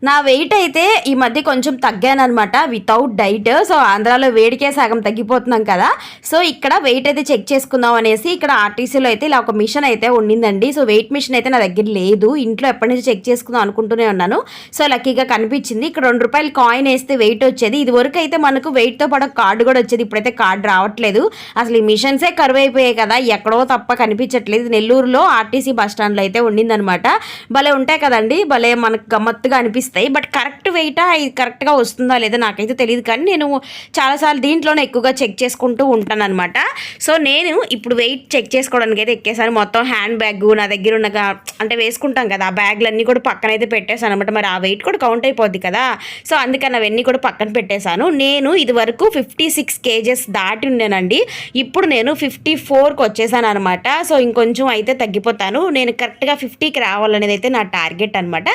నా వెయిట్ అయితే ఈ మధ్య కొంచెం తగ్గానమాట వితౌట్ డైట్. సో ఆంధ్రాలో వేడికే సగం తగ్గిపోతున్నాం కదా. సో ఇక్కడ వెయిట్ అయితే చెక్ చేసుకుందాం అనేసి ఇక్కడ ఆర్టీసీలో అయితే ఇలా ఒక మిషన్ అయితే ఉండిందండి. సో వెయిట్ మిషన్ అయితే నా దగ్గర లేదు, ఇంట్లో ఎప్పటి నుంచి చెక్ చేసుకుందాం అనుకుంటూనే ఉన్నాను. సో లక్కీగా కనిపించింది. ఇక్కడ ₹2 కాయిన్ వేస్తే వెయిట్ వచ్చేది. ఇది వరకు అయితే మనకు వెయిట్తో పాటు కార్డు కూడా వచ్చేది, ఇప్పుడైతే కార్డు రావట్లేదు. అసలు ఈ మిషన్సే కరువు అయిపోయాయి కదా, ఎక్కడో తప్ప కనిపించట్లేదు. నెల్లూరులో ఆర్టీసీ బస్ స్టాండ్లో అయితే ఉండిందనమాట. భలే ఉంటాయి కదండి, భలే మనకు గమ్మత్తుగా అనిపిస్తాయి. బట్ కరెక్ట్ వెయిటా ఇది కరెక్ట్గా వస్తుందా లేదా నాకైతే తెలియదు, కానీ నేను చాలాసార్లు దీంట్లోనే ఎక్కువగా చెక్ చేసుకుంటూ ఉంటాను అనమాట. సో నేను ఇప్పుడు వెయిట్ చెక్ చేసుకోవడానికి అయితే ఎక్కేసాను. మొత్తం హ్యాండ్ బ్యాగ్ నా దగ్గర ఉన్న అంటే వేసుకుంటాం కదా ఆ బ్యాగ్లన్నీ కూడా పక్కన అయితే పెట్టేశాను అనమాట. మరి ఆ వెయిట్ కూడా కౌంట్ అయిపోద్ది కదా, సో అందుకని అవన్నీ కూడా పక్కన పెట్టేశాను. నేను ఇది వరకు 56 kgs దాటి ఉన్నానండి. ఇప్పుడు నేను 54కి వచ్చేసాను అనమాట. సో ఇంకొంచెం అయితే తగ్గిపోతాను. నేను కరెక్ట్గా 50కి రావాలనేది అయితే నా టార్గెట్ అనమాట.